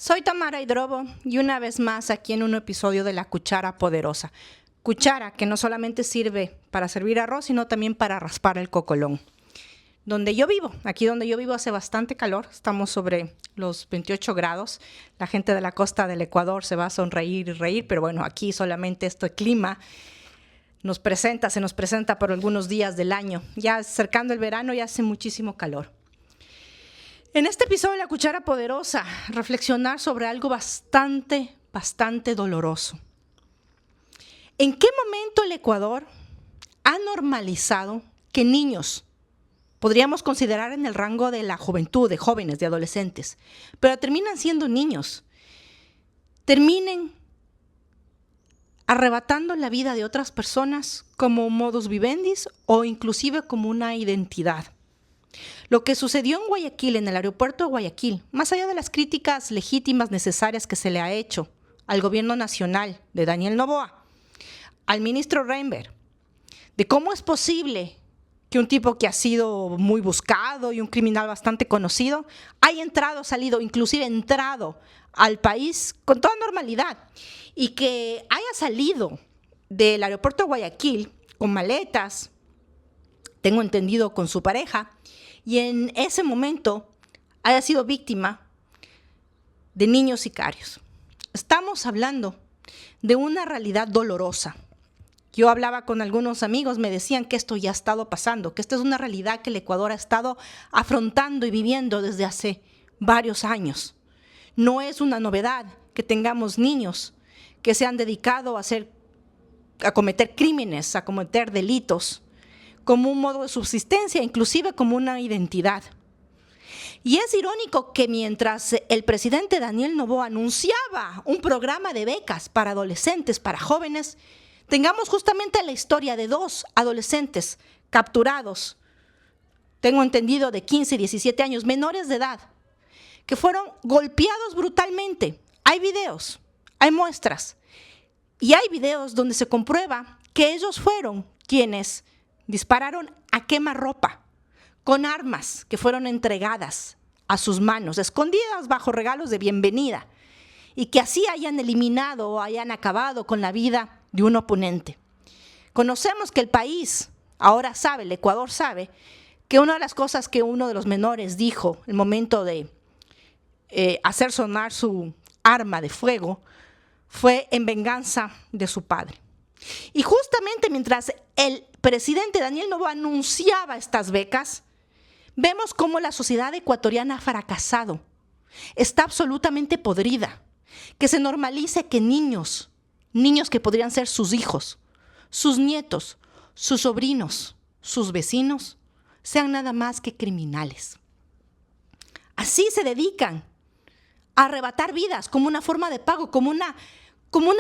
Soy Tamara Hidrobo y una vez más aquí en un episodio de La Cuchara Poderosa. Cuchara que no solamente sirve para servir arroz, sino también para raspar el cocolón. Aquí donde yo vivo hace bastante calor, estamos sobre los 28 grados. La gente de la costa del Ecuador se va a sonreír y reír, pero bueno, aquí solamente este clima se nos presenta por algunos días del año. Ya acercando el verano ya hace muchísimo calor. En este episodio de La Cuchara Poderosa, reflexionar sobre algo bastante doloroso. ¿En qué momento el Ecuador ha normalizado que niños, podríamos considerar en el rango de la juventud, de jóvenes, de adolescentes, pero terminan siendo niños, terminen arrebatando la vida de otras personas como modus vivendi o inclusive como una identidad? Lo que sucedió en Guayaquil, en el aeropuerto de Guayaquil, más allá de las críticas legítimas necesarias que se le ha hecho al gobierno nacional de Daniel Noboa, al ministro Reinberg, de cómo es posible que un tipo que ha sido muy buscado y un criminal bastante conocido haya salido al país con toda normalidad y que haya salido del aeropuerto de Guayaquil con maletas, tengo entendido con su pareja, y en ese momento haya sido víctima de niños sicarios. Estamos hablando de una realidad dolorosa. Yo hablaba con algunos amigos, me decían que esto ya ha estado pasando, que esta es una realidad que el Ecuador ha estado afrontando y viviendo desde hace varios años. No es una novedad que tengamos niños que se han dedicado a cometer crímenes, a cometer delitos, como un modo de subsistencia, inclusive como una identidad. Y es irónico que mientras el presidente Daniel Noboa anunciaba un programa de becas para adolescentes, para jóvenes, tengamos justamente la historia de dos adolescentes capturados, tengo entendido de 15 y 17 años, menores de edad, que fueron golpeados brutalmente. Hay videos, hay muestras, y hay videos donde se comprueba que ellos fueron quienes dispararon a quemarropa con armas que fueron entregadas a sus manos, escondidas bajo regalos de bienvenida, y que así hayan eliminado o hayan acabado con la vida de un oponente. Conocemos que el país ahora sabe, el Ecuador sabe, que una de las cosas que uno de los menores dijo en el momento de hacer sonar su arma de fuego fue en venganza de su padre. Y justamente mientras el presidente Daniel Noboa anunciaba estas becas, vemos cómo la sociedad ecuatoriana ha fracasado, está absolutamente podrida, que se normalice que niños que podrían ser sus hijos, sus nietos, sus sobrinos, sus vecinos, sean nada más que criminales. Así se dedican a arrebatar vidas como una forma de pago, como una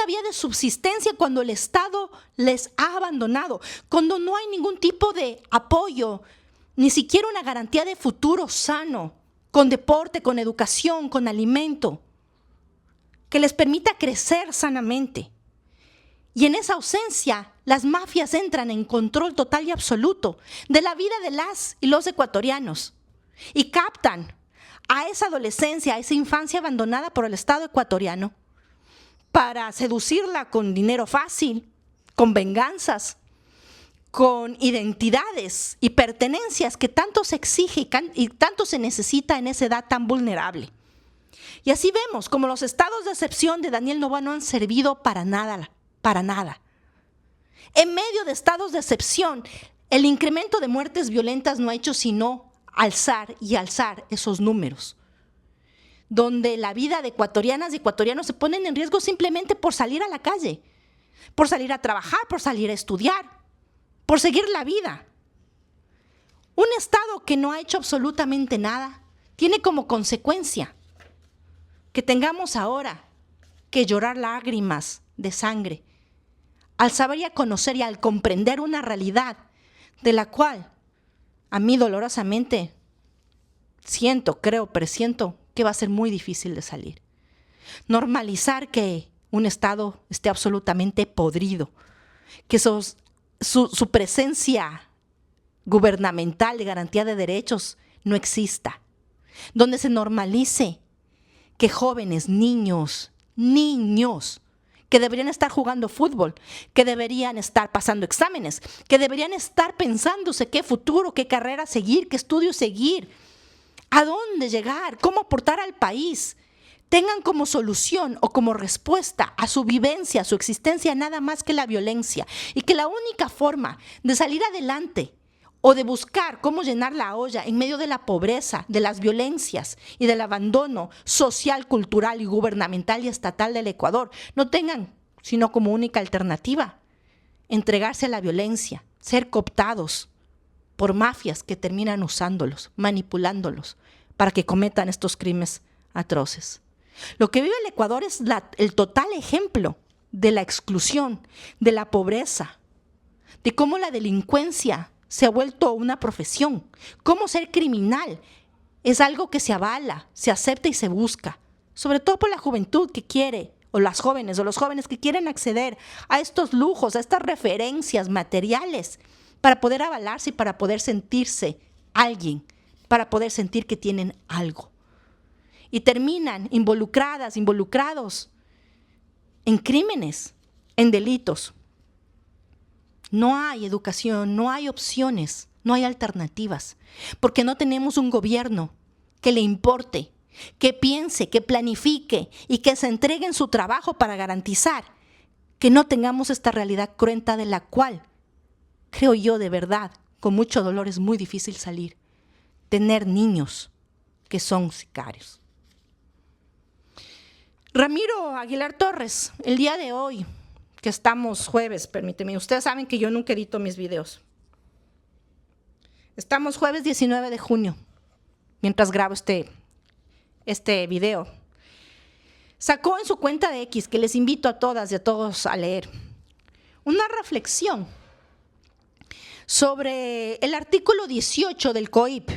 vía de subsistencia cuando el Estado les ha abandonado, cuando no hay ningún tipo de apoyo, ni siquiera una garantía de futuro sano, con deporte, con educación, con alimento, que les permita crecer sanamente. Y en esa ausencia, las mafias entran en control total y absoluto de la vida de las y los ecuatorianos y captan a esa adolescencia, a esa infancia abandonada por el Estado ecuatoriano, para seducirla con dinero fácil, con venganzas, con identidades y pertenencias que tanto se exige y tanto se necesita en esa edad tan vulnerable. Y así vemos como los estados de excepción de Daniel Noboa no han servido para nada. En medio de estados de excepción, el incremento de muertes violentas no ha hecho sino alzar esos números, donde la vida de ecuatorianas y ecuatorianos se ponen en riesgo simplemente por salir a la calle, por salir a trabajar, por salir a estudiar, por seguir la vida. Un Estado que no ha hecho absolutamente nada tiene como consecuencia que tengamos ahora que llorar lágrimas de sangre al saber y a conocer y al comprender una realidad de la cual a mí dolorosamente presiento que va a ser muy difícil de salir. Normalizar que un Estado esté absolutamente podrido, que su presencia gubernamental de garantía de derechos no exista, donde se normalice que jóvenes, niños, que deberían estar jugando fútbol, que deberían estar pasando exámenes, que deberían estar pensándose qué futuro, qué carrera seguir, qué estudio seguir, a dónde llegar, cómo aportar al país, tengan como solución o como respuesta a su vivencia, a su existencia, nada más que la violencia, y que la única forma de salir adelante o de buscar cómo llenar la olla en medio de la pobreza, de las violencias y del abandono social, cultural y gubernamental y estatal del Ecuador, no tengan sino como única alternativa entregarse a la violencia, ser cooptados por mafias que terminan usándolos, manipulándolos para que cometan estos crímenes atroces. Lo que vive el Ecuador es el total ejemplo de la exclusión, de la pobreza, de cómo la delincuencia se ha vuelto una profesión, cómo ser criminal es algo que se avala, se acepta y se busca, sobre todo por la juventud que quiere, o las jóvenes o los jóvenes que quieren acceder a estos lujos, a estas referencias materiales para poder avalarse y para poder sentirse alguien, para poder sentir que tienen algo. Y terminan involucrados en crímenes, en delitos. No hay educación, no hay opciones, no hay alternativas, porque no tenemos un gobierno que le importe, que piense, que planifique y que se entregue en su trabajo para garantizar que no tengamos esta realidad cruenta de la cual, creo yo de verdad, con mucho dolor es muy difícil salir, tener niños que son sicarios. Ramiro Aguilar Torres, el día de hoy, que estamos jueves, permíteme, ustedes saben que yo nunca edito mis videos. Estamos jueves 19 de junio, mientras grabo este video. Sacó en su cuenta de X, que les invito a todas y a todos a leer, una reflexión sobre el artículo 18 del COIP,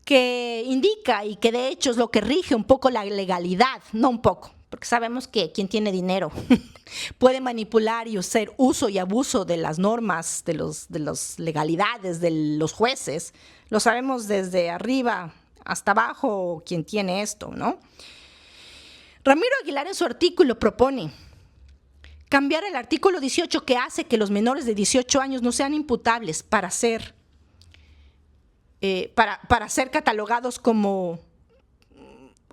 que indica y que de hecho es lo que rige un poco la legalidad, no un poco, porque sabemos que quien tiene dinero puede manipular y hacer uso y abuso de las normas, de las legalidades, de los jueces. Lo sabemos desde arriba hasta abajo quien tiene esto, ¿no? Ramiro Aguilar en su artículo propone cambiar el artículo 18 que hace que los menores de 18 años no sean imputables para ser catalogados como,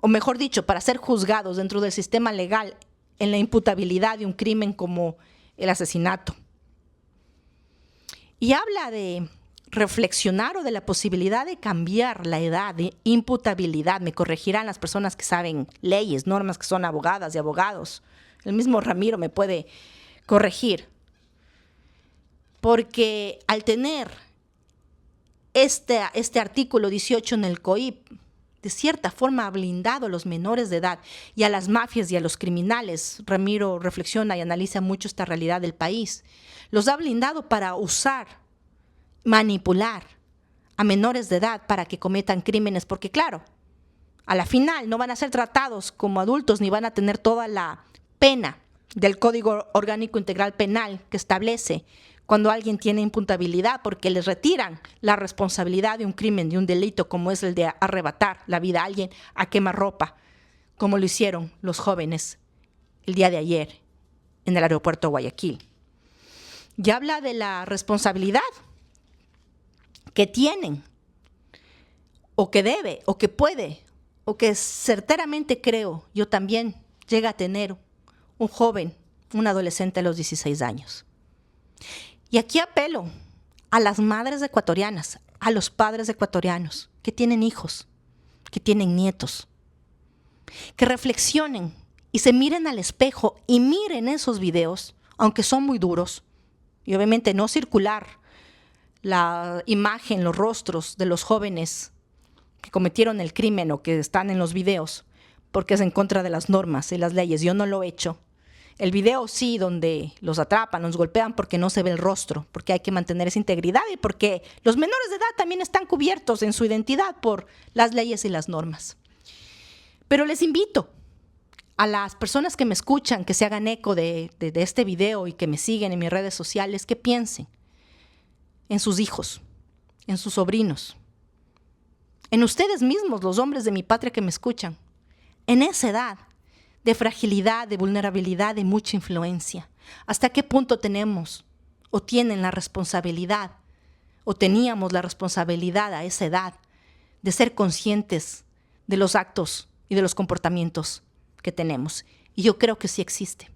o mejor dicho, para ser juzgados dentro del sistema legal en la imputabilidad de un crimen como el asesinato. Y habla de reflexionar o de la posibilidad de cambiar la edad de imputabilidad. Me corregirán las personas que saben leyes, normas, que son abogadas y abogados. El mismo Ramiro me puede corregir. Porque al tener este artículo 18 en el COIP, de cierta forma ha blindado a los menores de edad y a las mafias y a los criminales. Ramiro reflexiona y analiza mucho esta realidad del país. Los ha blindado para usar, manipular a menores de edad para que cometan crímenes, porque claro, a la final no van a ser tratados como adultos ni van a tener toda la pena del Código Orgánico Integral Penal que establece cuando alguien tiene imputabilidad, porque les retiran la responsabilidad de un crimen, de un delito, como es el de arrebatar la vida a alguien a quemarropa, como lo hicieron los jóvenes el día de ayer en el aeropuerto de Guayaquil. Y habla de la responsabilidad que tienen, o que debe, o que puede, o que certeramente creo yo también llega a tener un joven, un adolescente a los 16 años. Y aquí apelo a las madres ecuatorianas, a los padres ecuatorianos que tienen hijos, que tienen nietos, que reflexionen y se miren al espejo y miren esos videos, aunque son muy duros, y obviamente no circular la imagen, los rostros de los jóvenes que cometieron el crimen o que están en los videos, porque es en contra de las normas y las leyes. Yo no lo he hecho. El video sí, donde los atrapan, los golpean porque no se ve el rostro, porque hay que mantener esa integridad y porque los menores de edad también están cubiertos en su identidad por las leyes y las normas. Pero les invito a las personas que me escuchan, que se hagan eco de este video y que me siguen en mis redes sociales, que piensen en sus hijos, en sus sobrinos, en ustedes mismos, los hombres de mi patria que me escuchan, en esa edad de fragilidad, de vulnerabilidad, de mucha influencia. ¿Hasta qué punto tenemos o tienen la responsabilidad o teníamos la responsabilidad a esa edad de ser conscientes de los actos y de los comportamientos que tenemos? Y yo creo que sí existe.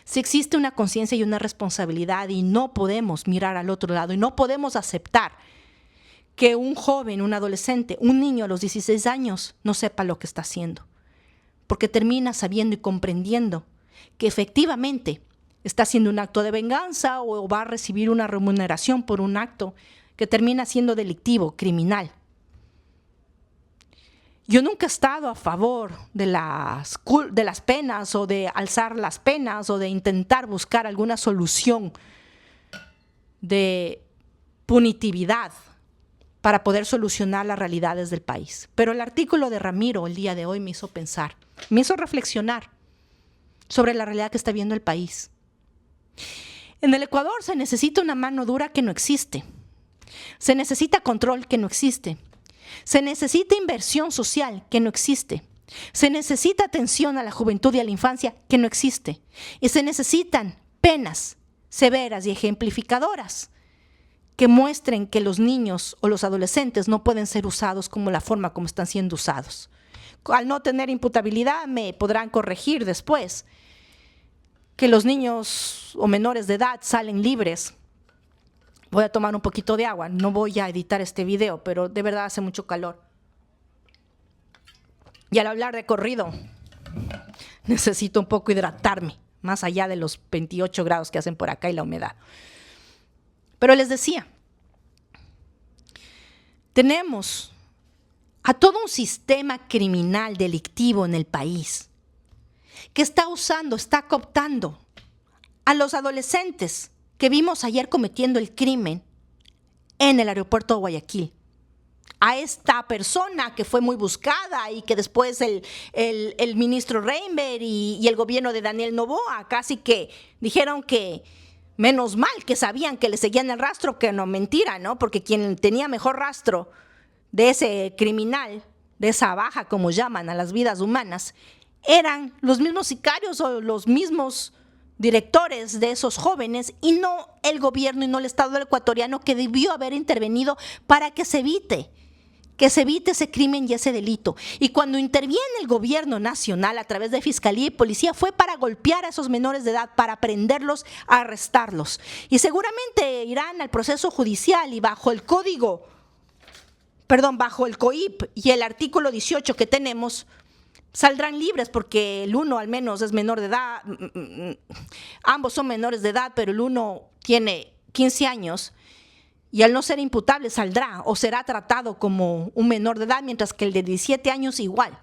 Sí existe una conciencia y una responsabilidad y no podemos mirar al otro lado y no podemos aceptar que un joven, un adolescente, un niño a los 16 años no sepa lo que está haciendo. Porque termina sabiendo y comprendiendo que efectivamente está haciendo un acto de venganza o va a recibir una remuneración por un acto que termina siendo delictivo, criminal. Yo nunca he estado a favor de las penas o de alzar las penas o de intentar buscar alguna solución de punitividad para poder solucionar las realidades del país. Pero el artículo de Ramiro el día de hoy me hizo pensar, me hizo reflexionar sobre la realidad que está viendo el país. En el Ecuador se necesita una mano dura que no existe. Se necesita control que no existe. Se necesita inversión social que no existe. Se necesita atención a la juventud y a la infancia que no existe. Y se necesitan penas severas y ejemplificadoras que muestren que los niños o los adolescentes no pueden ser usados como la forma como están siendo usados. Al no tener imputabilidad me podrán corregir después que los niños o menores de edad salen libres. Voy a tomar un poquito de agua, no voy a editar este video, pero de verdad hace mucho calor. Y al hablar de corrido, necesito un poco hidratarme, más allá de los 28 grados que hacen por acá y la humedad. Pero les decía, tenemos a todo un sistema criminal delictivo en el país que está usando, está cooptando a los adolescentes que vimos ayer cometiendo el crimen en el aeropuerto de Guayaquil. A esta persona que fue muy buscada y que después el ministro Reinberg y el gobierno de Daniel Noboa casi que dijeron que menos mal que sabían que le seguían el rastro, que no, mentira, ¿no? Porque quien tenía mejor rastro de ese criminal, de esa baja, como llaman a las vidas humanas, eran los mismos sicarios o los mismos directores de esos jóvenes y no el gobierno y no el Estado ecuatoriano, que debió haber intervenido para que se evite ese crimen y ese delito. Y cuando interviene el gobierno nacional a través de Fiscalía y Policía fue para golpear a esos menores de edad, para prenderlos, arrestarlos. Y seguramente irán al proceso judicial y bajo el COIP y el artículo 18 que tenemos, saldrán libres porque el uno al menos es menor de edad, ambos son menores de edad, pero el uno tiene 15 años y al no ser imputable saldrá o será tratado como un menor de edad, mientras que el de 17 años igual.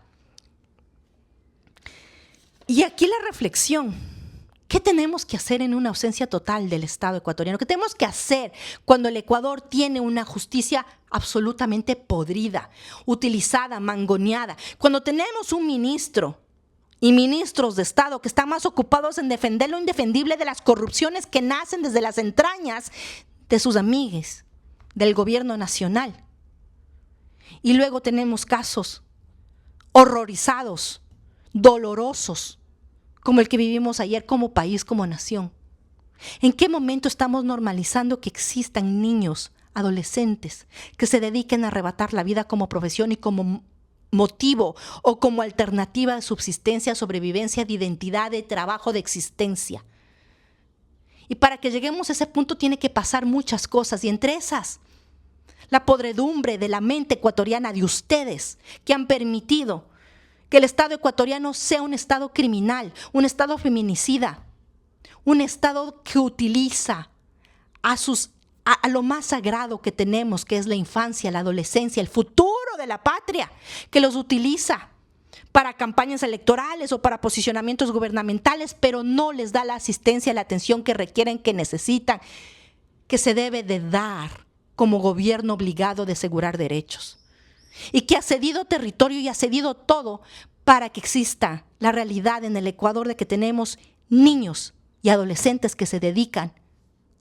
Y aquí la reflexión, ¿qué tenemos que hacer en una ausencia total del Estado ecuatoriano? ¿Qué tenemos que hacer cuando el Ecuador tiene una justicia absolutamente podrida, utilizada, mangoneada? Cuando tenemos un ministro y ministros de Estado que están más ocupados en defender lo indefendible de las corrupciones que nacen desde las entrañas de sus amigues del gobierno nacional. Y luego tenemos casos horrorizados, dolorosos, como el que vivimos ayer como país, como nación. ¿En qué momento estamos normalizando que existan niños, adolescentes, que se dediquen a arrebatar la vida como profesión y como motivo o como alternativa de subsistencia, sobrevivencia, de identidad, de trabajo, de existencia? Y para que lleguemos a ese punto tiene que pasar muchas cosas, y entre esas, la podredumbre de la mente ecuatoriana de ustedes, que han permitido que el Estado ecuatoriano sea un Estado criminal, un Estado feminicida, un Estado que utiliza a lo más sagrado que tenemos, que es la infancia, la adolescencia, el futuro de la patria, que los utiliza para campañas electorales o para posicionamientos gubernamentales, pero no les da la asistencia, la atención que requieren, que necesitan, que se debe de dar como gobierno obligado de asegurar derechos. Y que ha cedido territorio y ha cedido todo para que exista la realidad en el Ecuador de que tenemos niños y adolescentes que se dedican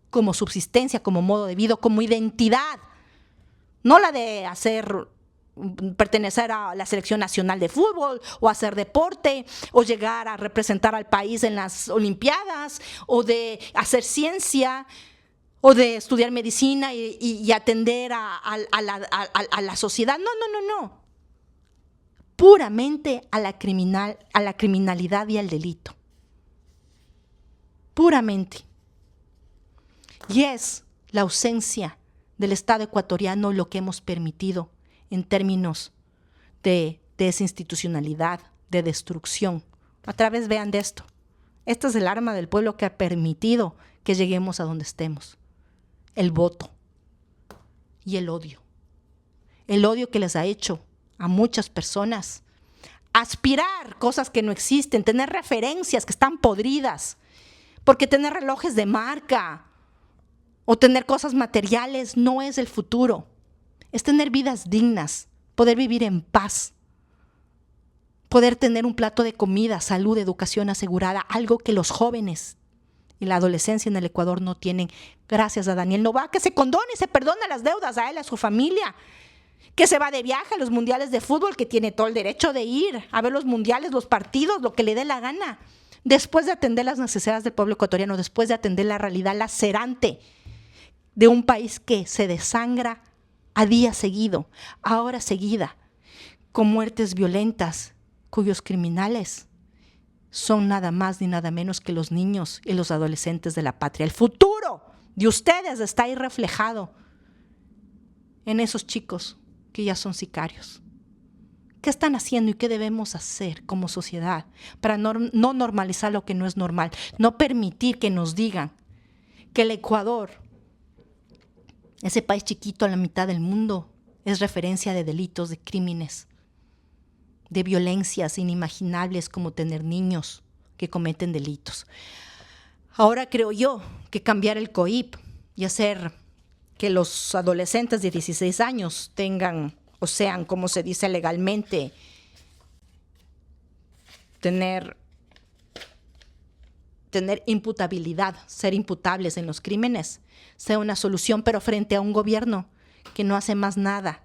como subsistencia, como modo de vida, como identidad, no la de hacer pertenecer a la selección nacional de fútbol o hacer deporte o llegar a representar al país en las Olimpiadas o de hacer ciencia o de estudiar medicina y atender a la sociedad. No. Puramente a la criminalidad y al delito. Puramente. Y es la ausencia del Estado ecuatoriano lo que hemos permitido en términos de desinstitucionalidad, de destrucción. Otra vez vean de esto. Esta es el arma del pueblo que ha permitido que lleguemos a donde estemos. El voto y el odio. El odio que les ha hecho a muchas personas aspirar cosas que no existen, tener referencias que están podridas, porque tener relojes de marca o tener cosas materiales no es el futuro. Es tener vidas dignas, poder vivir en paz, poder tener un plato de comida, salud, educación asegurada, algo que los jóvenes y la adolescencia en el Ecuador no tienen. Gracias a Daniel Noboa, que se condone y se perdona las deudas a él, a su familia, que se va de viaje a los mundiales de fútbol, que tiene todo el derecho de ir a ver los mundiales, los partidos, lo que le dé la gana, después de atender las necesidades del pueblo ecuatoriano, después de atender la realidad lacerante de un país que se desangra a día seguido, a hora seguida, con muertes violentas, cuyos criminales son nada más ni nada menos que los niños y los adolescentes de la patria. El futuro de ustedes está ahí reflejado en esos chicos que ya son sicarios. ¿Qué están haciendo y qué debemos hacer como sociedad para no normalizar lo que no es normal? No permitir que nos digan que el Ecuador, ese país chiquito a la mitad del mundo, es referencia de delitos, de crímenes, de violencias inimaginables como tener niños que cometen delitos. Ahora creo yo que cambiar el COIP y hacer que los adolescentes de 16 años tengan, o sean, como se dice legalmente, tener imputabilidad, ser imputables en los crímenes, sea una solución, pero frente a un gobierno que no hace más nada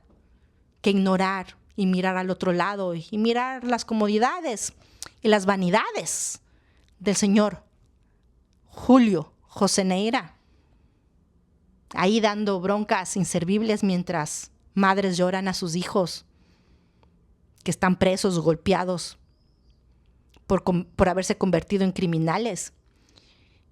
que ignorar y mirar al otro lado y mirar las comodidades y las vanidades del señor Julio José Neira, ahí dando broncas inservibles mientras madres lloran a sus hijos que están presos, golpeados por haberse convertido en criminales,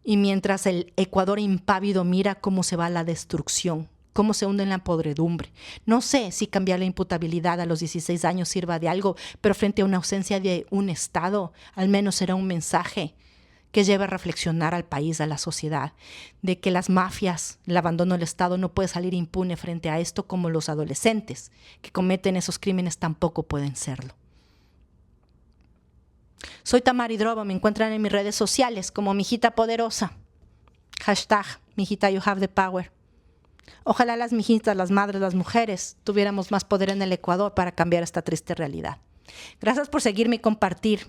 y mientras el Ecuador impávido mira cómo se va la destrucción, cómo se hunde en la podredumbre. No sé si cambiar la imputabilidad a los 16 años sirva de algo, pero frente a una ausencia de un Estado, al menos será un mensaje que lleve a reflexionar al país, a la sociedad, de que las mafias, el abandono del Estado no puede salir impune frente a esto, como los adolescentes que cometen esos crímenes tampoco pueden serlo. Soy Tamara Hidrobo, me encuentran en mis redes sociales como Mijita Poderosa, hashtag Mijita You Have the Power. Ojalá las mijitas, las madres, las mujeres tuviéramos más poder en el Ecuador para cambiar esta triste realidad. Gracias por seguirme y compartir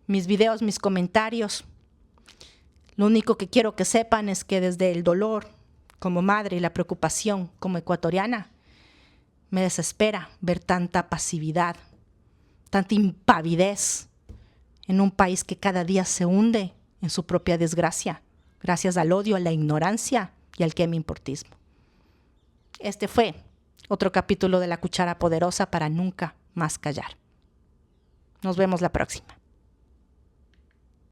mis videos, mis comentarios. Lo único que quiero que sepan es que desde el dolor como madre y la preocupación como ecuatoriana, me desespera ver tanta pasividad, tanta impavidez en un país que cada día se hunde en su propia desgracia, gracias al odio, a la ignorancia y al queme-importismo. Este fue otro capítulo de La Cuchara Poderosa para nunca más callar. Nos vemos la próxima.